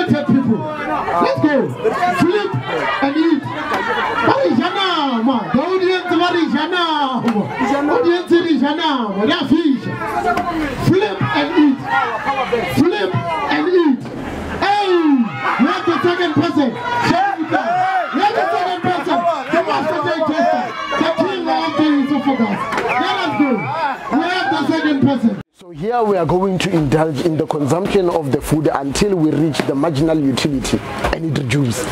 limited people. Let's go. Flip and eat. Marijana, the audience Marijana. Audience Marijana. That fish. Flip and eat. Flip and eat. Hey, we have the second person. We have the second person. The master day tester. The king of things of focus. Let us go. We have the second person. So here we are going to indulge in the consumption of the food until we reach the marginal utility and it reduces.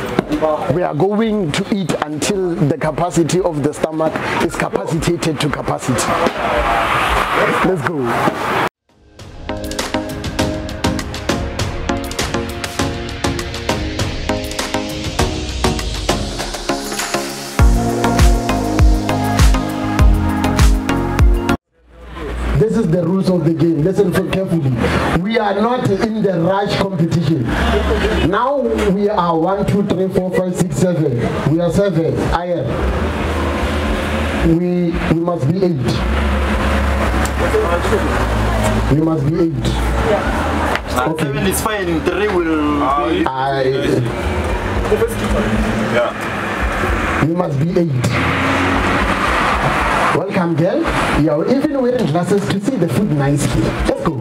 We are going to eat until the capacity of the stomach is capacitated to capacity. Let's go. This is the rules of the game. Listen carefully. We are not in the rush competition. Now we are 1, 2, 3, 4, 5, 6, 7. We are 7. Iron. We must be 8. We must be 8. Okay. 7 is fine. 3 will. Yeah. We must be 8. Welcome, girl. You are even wearing glasses to see the food nicely. Let's go.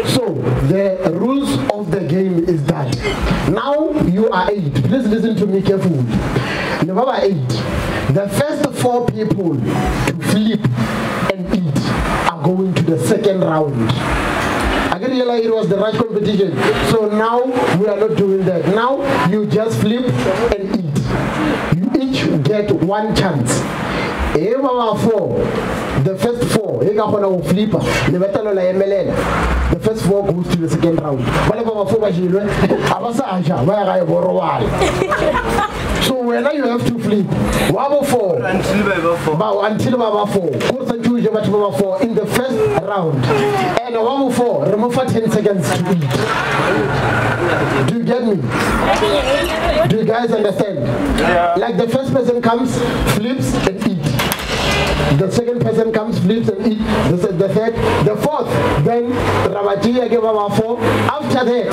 So, the rules of the game is that now you are 8. Please listen to me carefully. Number 8. The first 4 people to flip and eat are going to the second round. I didn't realize it was the right competition. So now we are not doing that. Now you just flip and eat. You each get 1 chance. The first 4, the first 4 goes to the second round. So when you have to flip, until 4 in the first round, and 4 remove for 10 seconds to eat. Do you get me? Do you guys understand? Yeah. Like the first person comes, flips and eat. The second person comes, flips and eat. The third, the fourth, then Rabaji gave 4. After that,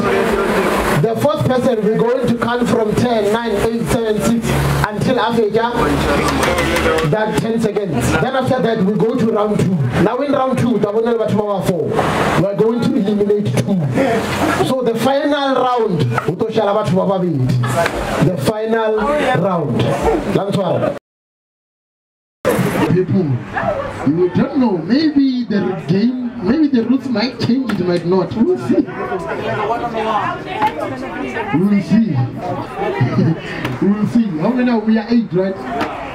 the fourth person we're going to count from 10, 9, 8, 7, 6 until after that 10 seconds. Then after that we go to round 2. Now in round 2, we're going to eliminate 2. So the final round, the final round. People, you don't know, maybe the game, maybe the rules might change, it might not. We'll see. We'll see. We'll see. How many now? We are 8, right?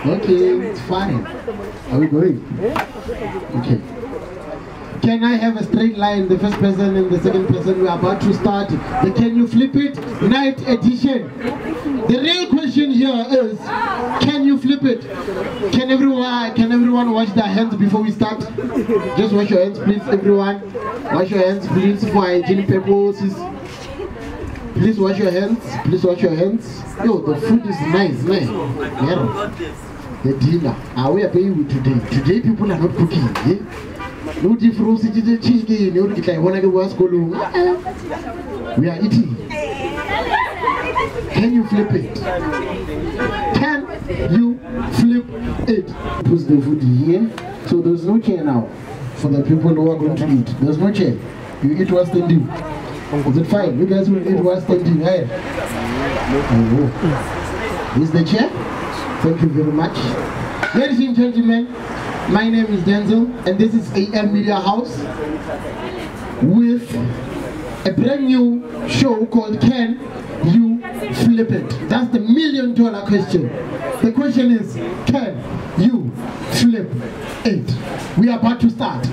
Okay, it's fine. Are we going? Okay. Can I have a straight line? The first person and the second person, we are about to start. The Can You Flip It? Night edition. The real question here is, can you flip it? Can everyone wash their hands before we start? Just wash your hands, please, everyone. Wash your hands, please, for hygiene purposes. Please wash your hands. Please wash your hands. Yo, the food is nice, man. Yeah. The dinner. We are paying with today. Today people are not cooking. Eh? No difference. We are eating. Can you flip it? Can you flip it? Put the food here. So there's no chair now for the people who are going to eat. There's no chair. You eat while standing. Is it fine? You guys will eat while standing. Right? Oh. Is the chair? Thank you very much. Ladies and gentlemen, my name is Denzel and this is AM Media House with a brand new show called Can You Flip It? That's the $1 million question. The question is, can you flip it? We are about to start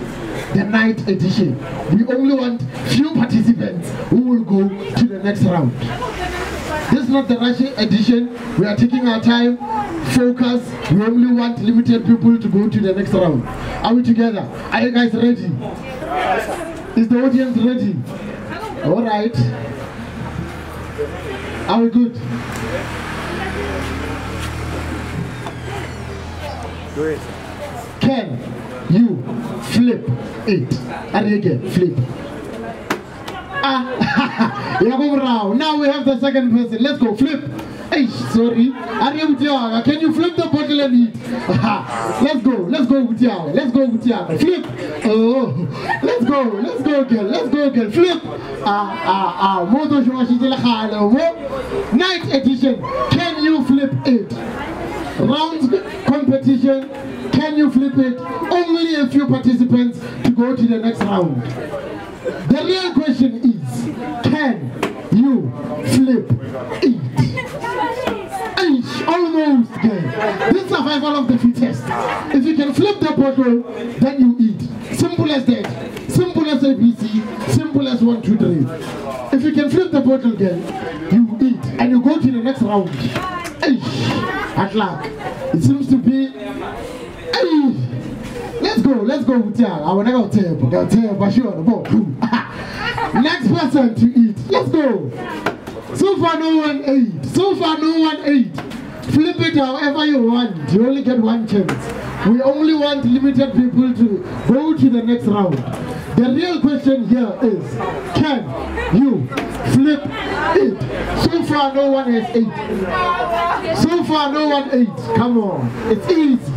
the night edition. We only want few participants who will go to the next round. This is not the Russian edition. We are taking our time, focus. We only want limited people to go to the next round. Are we together? Are you guys ready? Is the audience ready? All right. Are we good? Great. Can you flip it? And again, flip. Now we have the second person. Let's go. Flip. Hey, sorry. Can you flip the bottle and eat? Let's go. Let's go, Utiaga. Let's go, Utiaga. Flip. Oh, let's go. Let's go, girl. Let's go, girl. Flip. Night edition. Can you flip it? Rounds competition. Can you flip it? Only a few participants to go to the next round. The real question is, can you flip it? Almost game. This is survival of the fittest. If you can flip the bottle, then you eat. Simple as that. Simple as ABC. Simple as 1, 2, 3. If you can flip the bottle, then you eat and you go to the next round. At luck. It seems to be. Let's go. I want to go table. Next person to eat. Let's go. So far no one ate. Flip it however you want. You only get one chance. We only want limited people to go to the next round. The real question here is, can you flip it? So far no one has ate. Come on. It's easy.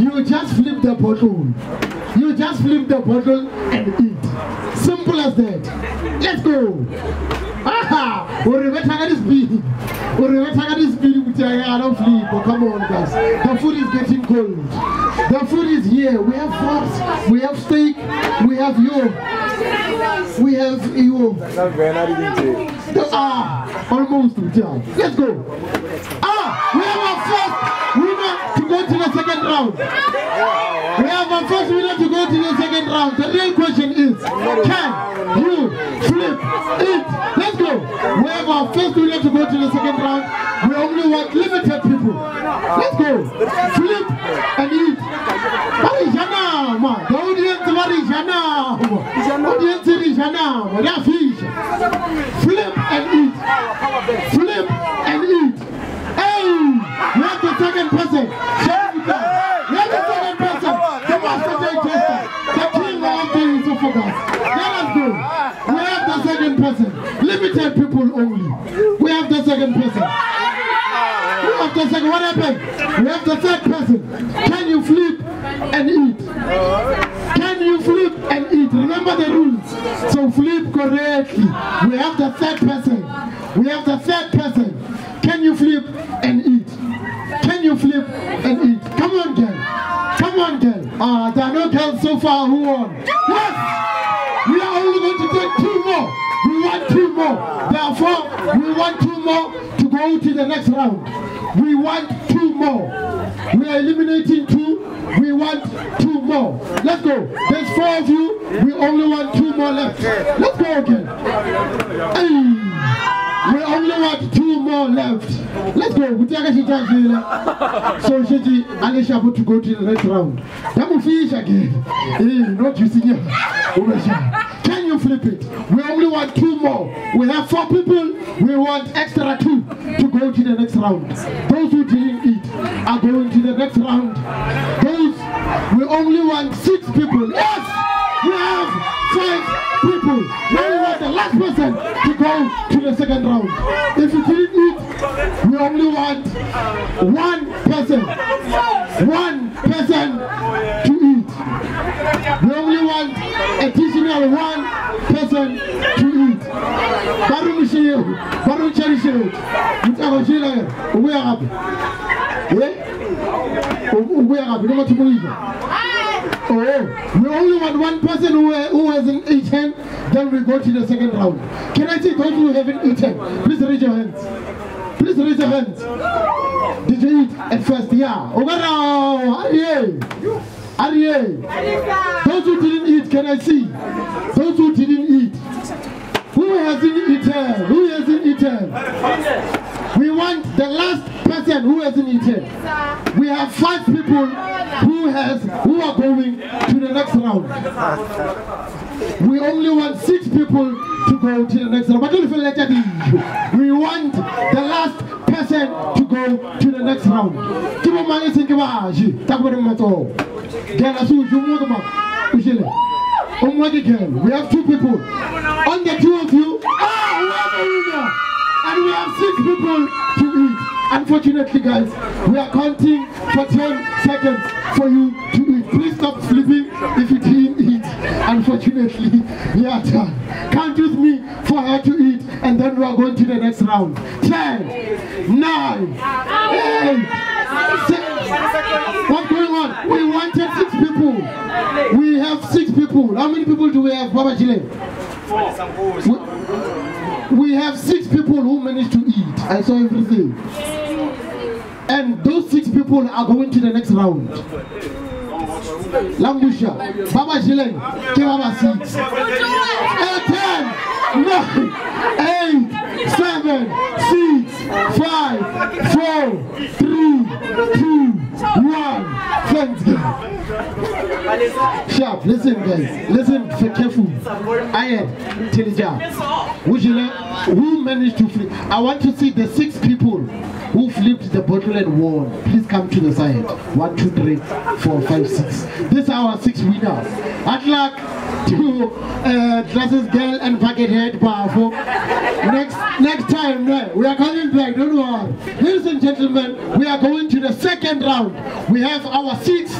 You just flip the bottle. And eat. Simple as that. Let's go. I don't sleep. Oh, come on, guys. The food is getting cold. The food is here. We have forks, we have steak, we have you. Almost. Let's go. We have our first winner to go to the second round. The real question is, can you flip it? Let's go. We have our first winner to go to the second round. We only want limited people. Let's go. Flip and eat. The audience flip and eat. Hey, we have the second person. The master day tester. The king of the esophagus. Let us go. We have the second person. Limited people only. We have the second person. What happened? We have the third person. Can you flip and eat? Remember the rules. So flip correctly. We have the third person. Can you flip and eat? Come on, girl. There are no girls so far who won. Yes! We are only going to take 2 more. We want 2 more. Therefore, we want 2 more to go to the next round. We want 2 more. We are eliminating 2. We want 2 more. Let's go. There's 4 of you. We only want 2 more left. Let's go again. We only want 2 more left. Let's go. So Sheti, Alicia to go to the next round. Fish again. Not using it. Can you flip it? We only want 2 more. We have 4 people. We want extra 2 to go to the next round. Those who didn't eat are going to the next round. We only want 6 people. Yes! We have 5 people. Now we want the last person to go to the second round. If you didn't eat, we only want 1 person. 1 person to eat. We only want additional 1 person to eat. We only want 1 person who hasn't eaten, then we go to the second round. Can I see those who haven't eaten? Please raise your hands. Did you eat at first? Yeah. Those who didn't eat, can I see? Those who didn't eat. Who hasn't eaten? We want the last person who hasn't eaten. We have 5 people who are going to the next round. We only want 6 people to go to the next round. But don't feel like that. We want the last person to go to the next round. We have 2 people. On the 2 of you, we have people to eat. Unfortunately, guys, we are counting for 10 seconds for you to eat. Please stop sleeping if you didn't eat. Unfortunately, we are done. Count with me for her to eat, and then we are going to the next round. 10, 9, 8, 6. What's going on? We wanted 6 people. We have 6 people. How many people do we have, Baba Chile? 4. We have 6 people who managed to eat. I saw everything. And those 6 people are going to the next round. Lambusha, Baba Chile, give Baba 6. 10, 9, 8, 7, 6, 5, 4, 3, 2, 1. Thanks, guys. Sharp, listen, guys. Listen, be careful. I am Telija. Who managed to flip? I want to see the 6 people who flipped the bottle and won. Please come to the side. 1, 2, 3, 4, 5, 6. These are our 6 winners. Good luck to Glasses Girl and Buckethead Powerful. Next time, we are coming back. Don't worry. Ladies and gentlemen, we are going to the second round. We have our 6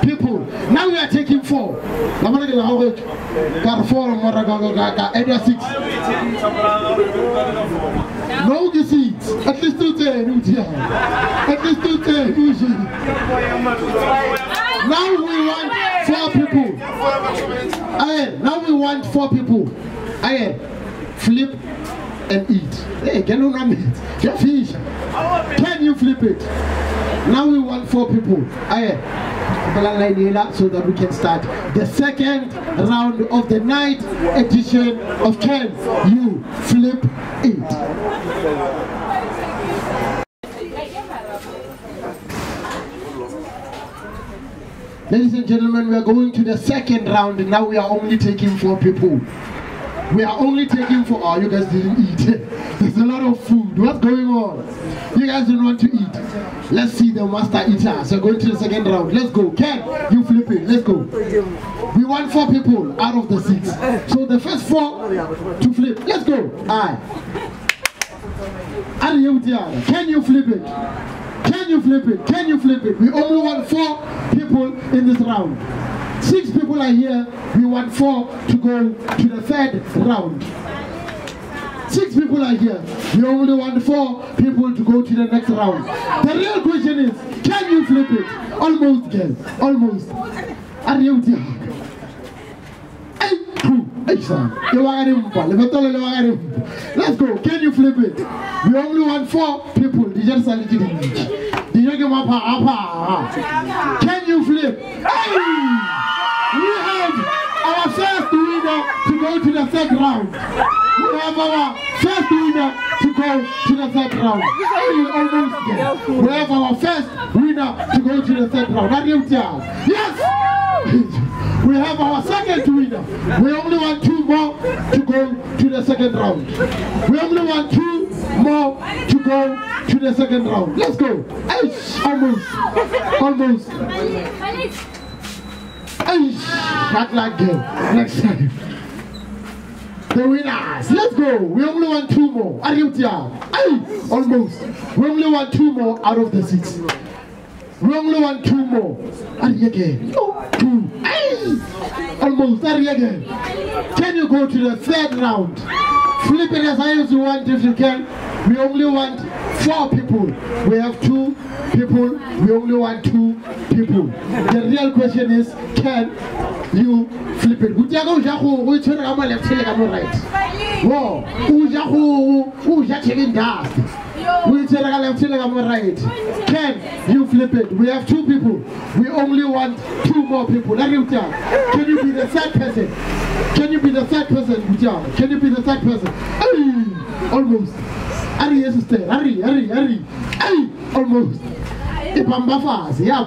people. Now we are taking 4. Got 4 and 6. No seats. At least 2 10. At least 2 10. Now we want 4 people. Now we want 4 people. Flip and eat. Hey, can you flip it? Now we want 4 people. So that we can start the second round of the night edition of Can You Flip It? Ladies and gentlemen, we are going to the second round, and now we are only taking 4 people. We are only taking 4. Oh, you guys didn't eat. There's a lot of food. What's going on? You guys don't want to eat. Let's see the master eater. So going to the second round. Let's go. Can you flip it? Let's go. We want 4 people out of the 6. So the first 4 to flip. Let's go. Aye. Can you flip it? Can you flip it? Can you flip it? We only want 4 people in this round. 6 people are here. We want 4 to go to the third round. 6 people are here. We only want 4 people to go to the next round. The real question is, can you flip it? Almost, guys. Almost. Are you here? Let's go. Can you flip it? We only want 4 people. Can you flip? Hey! We have our first winner to go to the third round. We have our first winner to go to the third round. Almost there. We have our first winner to go to the third round. Yes! We have our second winner. We only want 2 more to go to the second round. We only want 2 more to go to the second round. Let's go. Almost. Almost. Not like game. Next time. The winners. Let's go. We only want 2 more. Almost. We only want 2 more out of the 6. We only want 2 more. Again. 2. Almost. Again. Can you go to the third round? Flip it as high as you want if you can. We only want 4 people. We have 2 people. We only want 2 people. The real question is, can you flip it? Can you flip it? We have 2 people. We only want 2 more people. Can you be the third person? Can you be the third person? Can you be the third person? Almost. Hurry, yes, stay. Hurry. Almost. Yeah,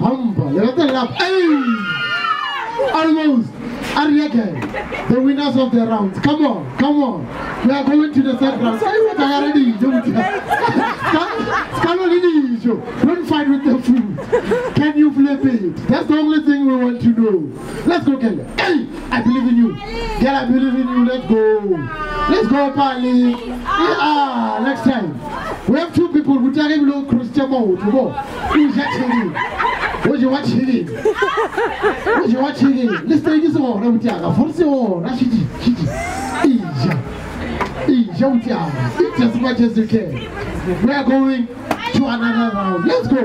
almost. Again. The winners of the round. Come on. We are going to the third round. Don't fight with the food. Can you flip it? That's the only thing we want to know. Let's go, Kelly. Hey, I believe in you. Girl, I believe in you. Let's go. Let's go, Pali. Next time. We have two people who tell him, "Look, Christian mode, you go. Who's watching? Who's watching? Who's watching? Let's take this on. I'm telling you, for sure. That's it. Eat as much as you can. We are going to another round. Let's go.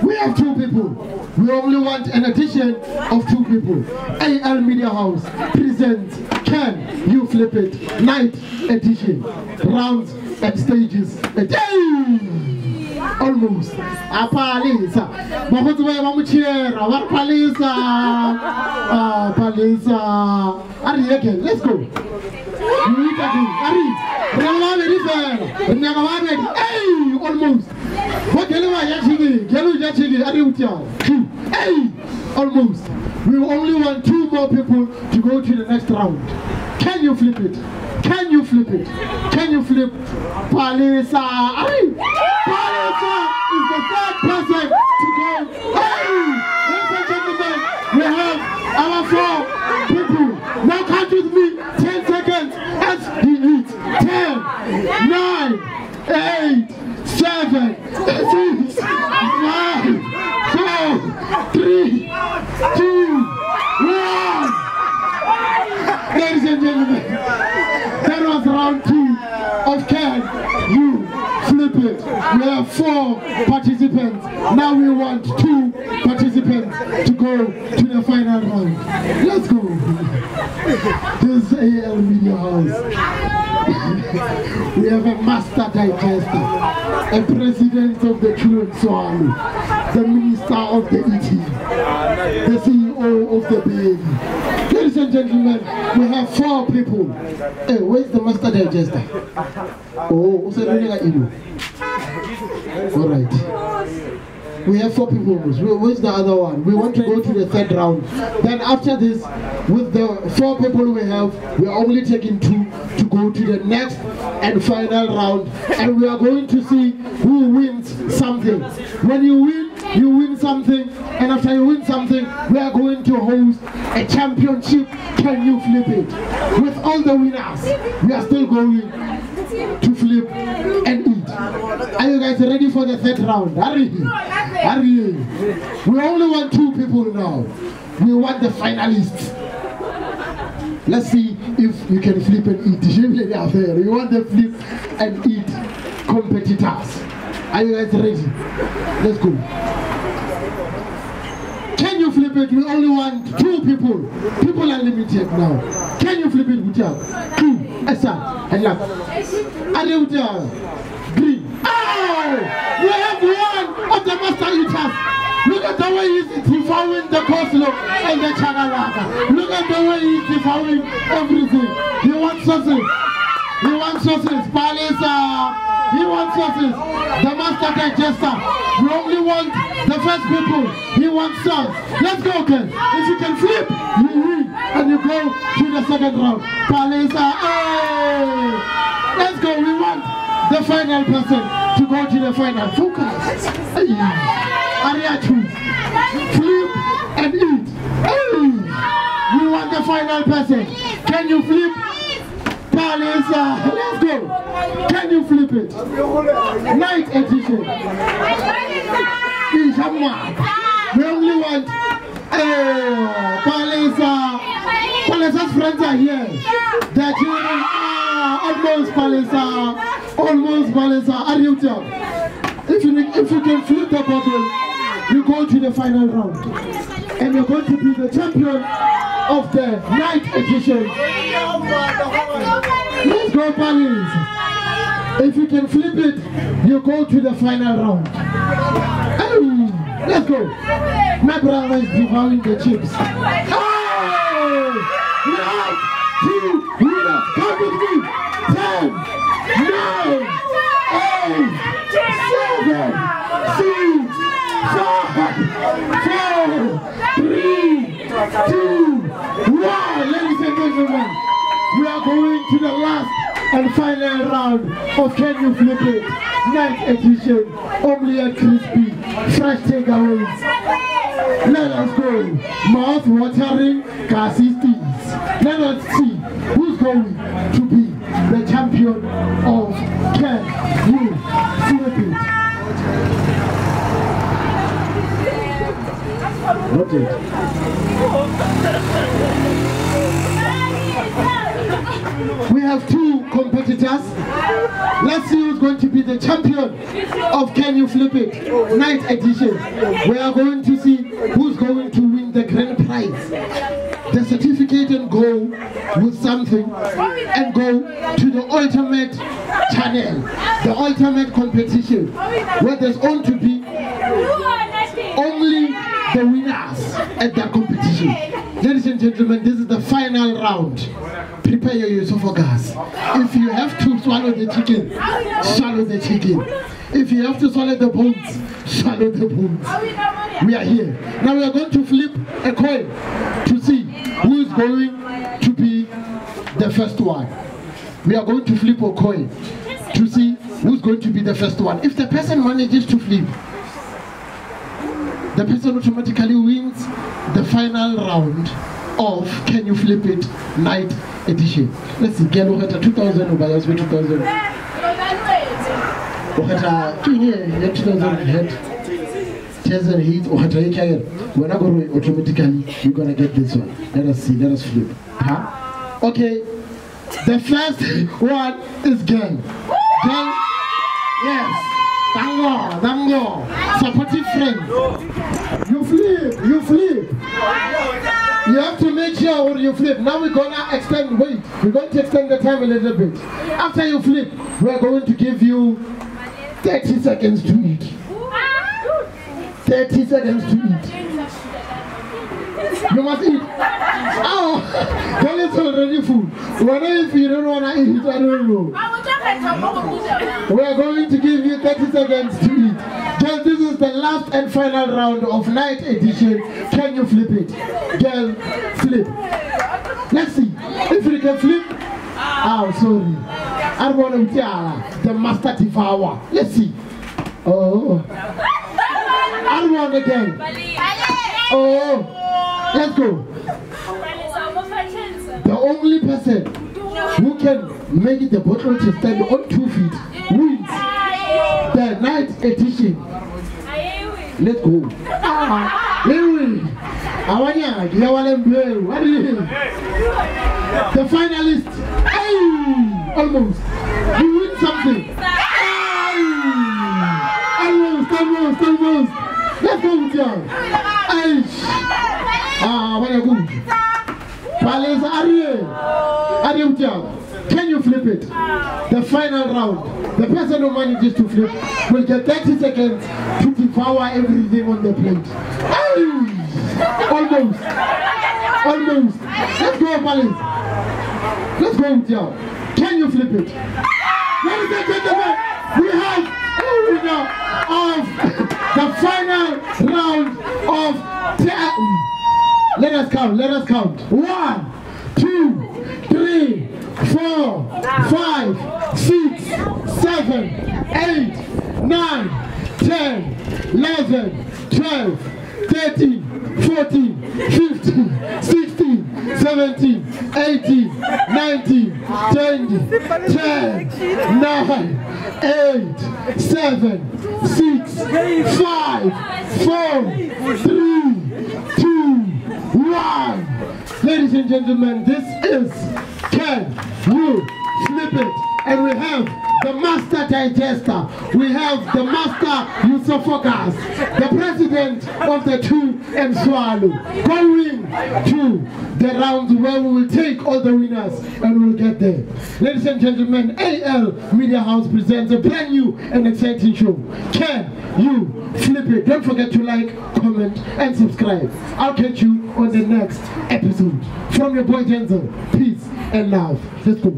We have two people. We only want an addition of two people. AL Media House presents Can You Flip It? Night edition. Rounds and stages. Almost. Palisa. Palisa. Ari again. Let's go. You eat again. Ari. Hey, almost. What Hey, almost. We only want two more people to go to the next round. Can you flip it? Can you flip it? Can you flip? Palisa. Ari. Palisa is the third person to go. Hey, ladies and gentlemen, we have our 4 people. Now count with me. 10 seconds as he eats. 10, 9, 8, 7, 6, 5, 4, 3, 2, 1. Ladies and gentlemen, that was round 2 of Can You Flip It? We have 4 participants. Now we want 2 participants to go to the final round. Let's go. This is AL Media House. We have a master digester, a president of the Children's Swallow, the minister of the eating, the CEO of the baby. Ladies and gentlemen, we have 4 people. Hey, where's the master digester? Oh, what's that? Alright. We have 4 people. Where's the other one? We want to go to the 3rd round. Then after this, with the 4 people we have, we are only taking 2 to go to the next and final round. And we are going to see who wins something. When you win something. And after you win something, we are going to host a championship. Can you flip it? With all the winners, we are still going to flip and eat. Are you guys ready for the 3rd round? Hurry! Hurry! We only want 2 people now. We want the finalists. Let's see if you can flip and eat. We want the flip and eat competitors. Are you guys ready? Let's go. Can you flip it? We only want 2 people. People are limited now. Can you flip it, Butia? 2. Esa. And love. Are green. Oh! We have one of the master eaters. Look at the way he's devouring the coleslaw and the chagalaka. Look at the way he's devouring everything. He wants sauces. He wants sauces. Palisa. He wants sauces. The master digester. We only want the first people. He wants sauce. Let's go, Ken. If you can flip, you win. And you go to the 2nd round. Palisa. Hey! Let's go. We want the final person to go to the final. Focus. Area 2. Flip and eat. Hey! We want the final person. Can you flip? Palisa. Let's go. Can you flip it? Night edition. We only want Palisa. Palisa's friends are here. They're cheering. Almost Palisa. Almost Palisa. Are you there? If you can flip the bottle, you go to the final round. And you're going to be the champion of the night edition. Let's go, Palisa. If you can flip it, you go to the final round. Let's go. My brother is devouring the chips. Oh! We have 2 winners. Come with me. 10, 9, 8, 7, 6, 5, 4, 3, 2, 1. Ladies and gentlemen, we are going to the last and final round of Can You Flip It? Night edition. Only at crispy, fresh takeaways. Let us go. Mouth watering, gassy steeds. Let us see who's going to be the champion of Can You Flip It? Not yet. We have two competitors. Let's see who's going to be the champion of Can You Flip It night edition. We are going to see who's going to win the grand prize, the certificate, and go with something and go to the ultimate channel, the ultimate competition, where there's going to be only the winners at that competition. Ladies and gentlemen, this is the final round. Prepare your esophagus. If you have to swallow the chicken, swallow the chicken. If you have to swallow the bones, swallow the bones. We are here. Now we are going to flip a coin to see who is going to be the first one. We are going to flip a coin to see who's going to be the first one. If the person manages to flip, the person automatically wins the final round of Can You Flip It night edition. Let's see, girl, we had 2000 over last 2000. We had 2000 head. Tears heat or we're not going to automatically, you're going to get this one. Let us see, let us flip. Huh? Okay, the first one is girl. Girl, yes. Tango, supportive friend. You flip. You have to make sure you flip. Now we're gonna extend, wait, we're going to extend the time a little bit. After you flip, we're going to give you 30 seconds to eat. 30 seconds to eat. You must eat. Oh, girl is already full. What if you don't want to eat? I don't know. We are going to give you 30 seconds to eat. Girl, this is the last and final round of night edition. Can you flip it? Girl, flip. Let's see if you can flip. Oh, sorry. I want to tell the master devour. Let's see. Oh. I want again. Oh. Let's go. The only person who can make the bottle to stand on 2 feet wins the night edition. Let's go. The finalist. Almost. You win something. Almost. Let's go with you. What are good? Can you flip it? The final round. The person who manages to flip will get 30 seconds to devour everything on the plate. Almost. Let's go, Palace. Let's go with you. Can you flip it? Ladies and gentlemen, we have a winner of the final round of Let us count. 1, 2, 3, 4, 5, 6, 7, 8, 9, 10, 11, 12, 13, 14, 15, 16, 17, 18, 19, 20, 10, 9, 8, 7, 6, 5, 4, 3, 2, 1. Ladies and gentlemen, this is Can You Flip It? And we have the master digester, we have the master esophagus, the president of the Chew and Swallow, going to the round where we will take all the winners and we'll get there. Ladies and gentlemen, AL Media House presents a brand new and exciting show. Can You Flip It? Don't forget to like, comment and subscribe. I'll catch you on the next episode. From your boy Denzel, peace and love. Let's go.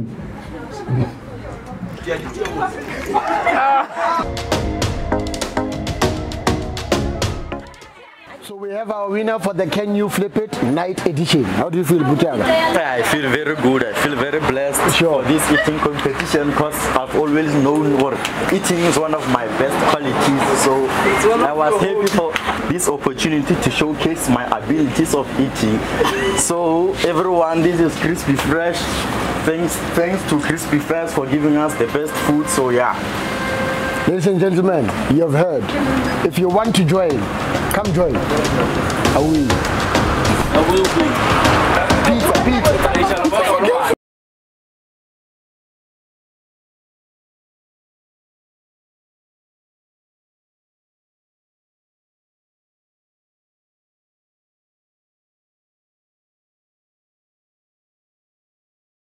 So we have our winner for the Can You Flip It night edition. How do you feel, Butiaga? I feel very good. I feel very blessed for this eating competition because I've always known what eating is one of my best qualities. So I was happy for this opportunity to showcase my abilities of eating. So everyone, this is crispy fresh Thanks to Crispy Fast for giving us the best food. So yeah. Ladies and gentlemen, you have heard. If you want to join, come join. I will. Pizza.